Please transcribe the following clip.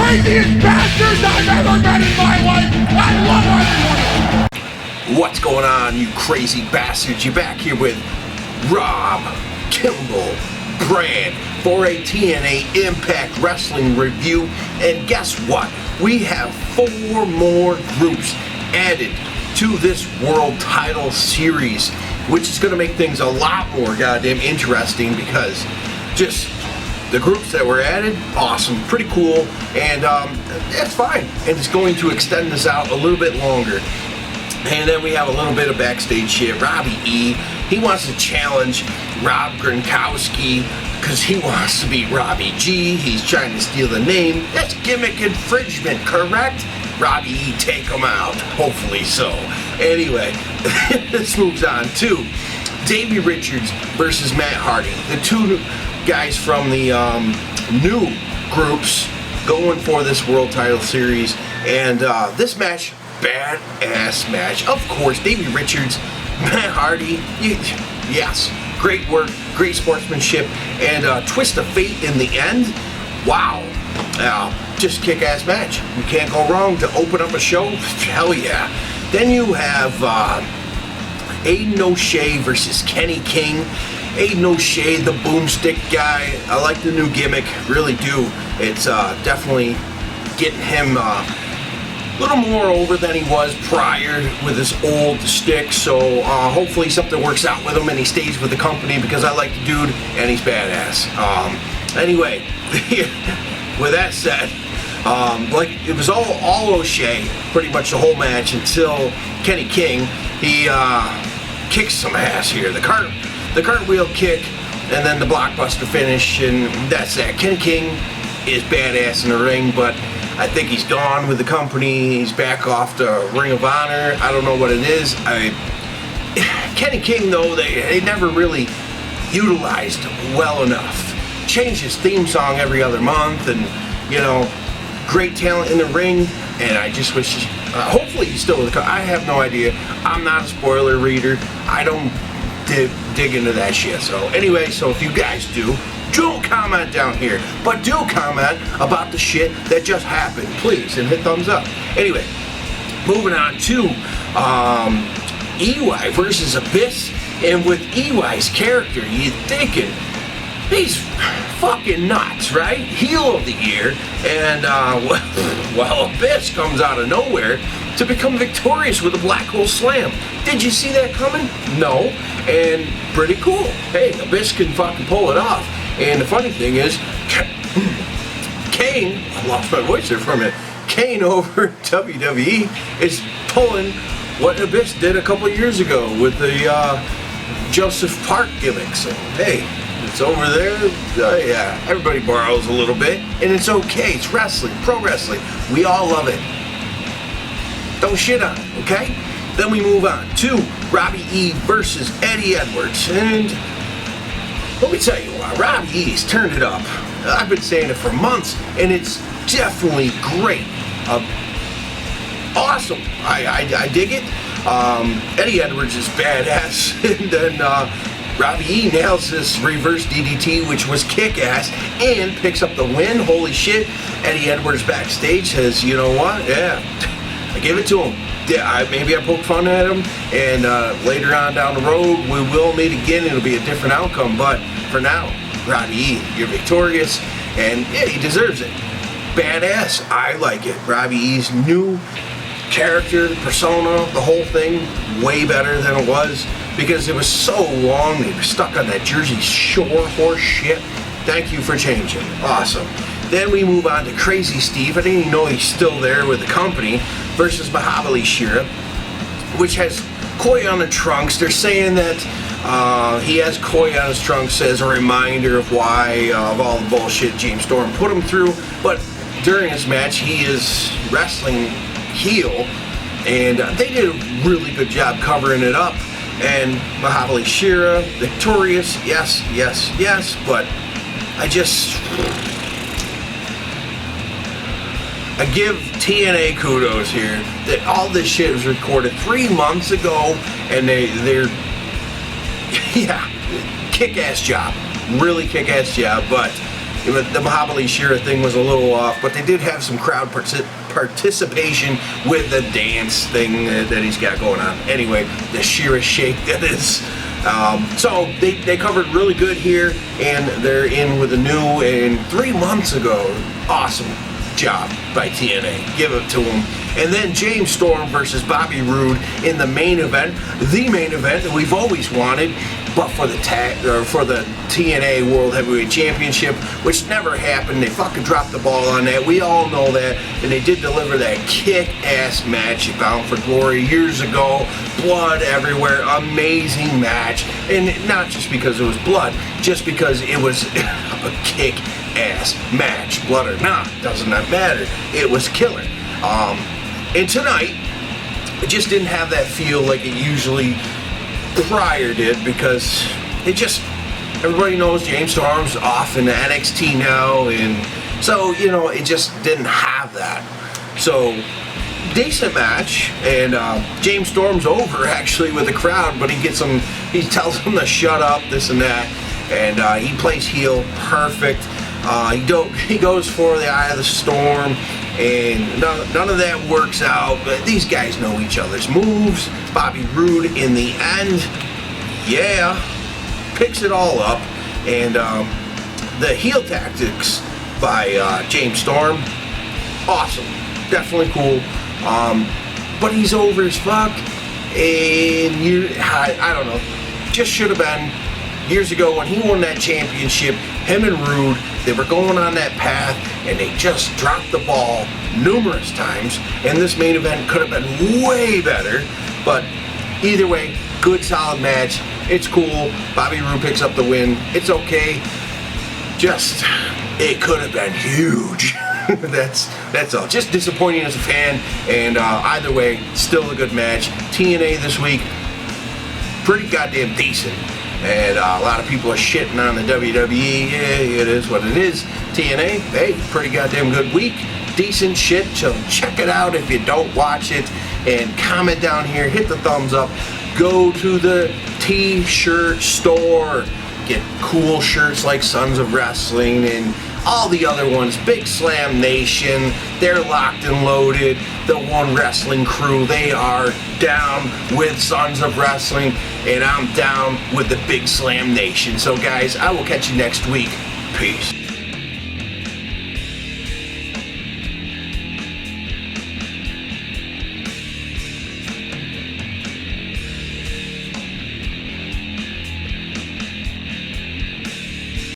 craziest bastards I've ever met in my life. I love everyone. What's going on, you crazy bastards? You're back here with Rob, Kimball, Brand for a TNA Impact Wrestling review. And guess what? We have 4 more groups added to this world title series, which is going to make things a lot more goddamn interesting because just the groups that were added, awesome, pretty cool, and that's fine. And it's going to extend this out a little bit longer. And then we have a little bit of backstage shit. Robbie E, he wants to challenge Rob Gronkowski because he wants to beat Robbie G. He's trying to steal the name. That's gimmick infringement, correct? Robbie E, take him out. Hopefully so. Anyway, this moves on to Davey Richards versus Matt Hardy. The two guys from the new groups going for this world title series. And this match, badass match. Of course, Davey Richards, Matt Hardy, yes. Great work, great sportsmanship, and twist of fate in the end. Wow. Just kick-ass match. You can't go wrong to open up a show. Hell yeah. Then you have AIDEN O'Shea versus Kenny King. AIDEN O'Shea, the boomstick guy. I like the new gimmick, really do. It's definitely getting him a little more over than he was prior with his old stick. So hopefully something works out with him and he stays with the company because I like the dude and he's badass. Anyway, with that said, like it was all O'Shea pretty much the whole match until Kenny King, he kicks some ass here. The cartwheel kick and then the blockbuster finish, and that's that. Kenny King is badass in the ring, but I think he's gone with the company. He's back off to Ring of Honor. I don't know what it is. Kenny King, though, they never really utilized well enough. Changed his theme song every other month, and you know, great talent in the ring. And I just wish, hopefully he's still with the company. I have no idea. I'm not a spoiler reader. I don't dig into that shit. So anyway, so if you guys do, don't comment down here, but do comment about the shit that just happened, please, and hit thumbs up. Anyway, moving on to EY versus Abyss, and with EY's character, you thinking he's fucking nuts, right? Heel of the year, and well, Abyss comes out of nowhere to become victorious with a Black Hole Slam. Did you see that coming? No, and pretty cool. Hey, Abyss can fucking pull it off. And the funny thing is, Kane, I lost my voice there for a minute, Kane over WWE is pulling what Abyss did a couple years ago with the Joseph Park gimmick. So, hey, it's over there. Yeah, everybody borrows a little bit, and it's okay. It's wrestling, pro wrestling. We all love it. Don't shit on it, okay? Then we move on to Robbie E versus Eddie Edwards, and let me tell you what, Robbie E's turned it up. I've been saying it for months, and it's definitely great. Awesome. I dig it. Eddie Edwards is badass, and then Robbie E nails this reverse DDT, which was kick-ass, and picks up the win. Holy shit. Eddie Edwards backstage says, you know what? Yeah, I give it to him. Yeah, maybe I poked fun at him, and later on down the road, we will meet again. It'll be a different outcome, but for now, Robbie E, you're victorious, and yeah, he deserves it. Badass, I like it. Robbie E's new character, persona, the whole thing, way better than it was, because it was so long, they were stuck on that Jersey Shore horse shit. Thank you for changing. Awesome. Then we move on to Crazy Steve. I didn't even know he's still there with the company, versus MAHABALI SHERA, which has koi on the trunks. They're saying that he has koi on his trunks as a reminder of why, of all the bullshit James Storm put him through. But during this match, he is wrestling heel, and they did a really good job covering it up. And MAHABALI SHERA, victorious, yes, yes, yes, but I give TNA kudos here that all this shit was recorded 3 months ago, and they're yeah, kick-ass job, really kick-ass job. But The MAHABALI SHERA thing was a little off, but they did have some crowd participation with the dance thing that he's got going on. Anyway, the SHERA shake that is. So they covered really good here, and they're in with a new, and 3 months ago, awesome job by TNA. Give it to them. And then James Storm versus Bobby Roode in the main event that we've always wanted, but for the TNA World Heavyweight Championship, which never happened. They fucking dropped the ball on that. We all know that. And they did deliver that kick-ass match at Bound for Glory years ago. Blood everywhere. Amazing match. And not just because it was blood, just because it was a kick-ass match. Blood or not, does not matter. It was killer. And tonight, it just didn't have that feel like it usually prior did, because it just, everybody knows James Storm's off in the NXT now, and so, you know, it just didn't have that. So, decent match, and James Storm's over actually with the crowd, but he tells them to shut up, this and that, and he plays heel perfect. He goes for the Eye of the Storm, and none of that works out, but these guys know each other's moves. Bobby Roode in the end, yeah, picks it all up, and the heel tactics by James Storm, awesome, definitely cool, but he's over as fuck, and I don't know, just should have been. Years ago when he won that championship, him and Roode, they were going on that path, and they just dropped the ball numerous times, and this main event could have been way better, but either way, good solid match. It's cool. Bobby Roode picks up the win. It's okay. Just, it could have been huge. That's all. Just disappointing as a fan, and either way, still a good match. TNA this week, pretty goddamn decent. And a lot of people are shitting on the WWE. Yeah, it is what it is. TNA, hey, pretty goddamn good week. Decent shit, so check it out if you don't watch it. And comment down here, hit the thumbs up. Go to the t-shirt store. Get cool shirts like Sons of Wrestling and all the other ones. Big Slam Nation, they're locked and loaded. The One Wrestling Crew, they are down with Sons of Wrestling, and I'm down with the Big Slam Nation. So guys, I will catch you next week. Peace.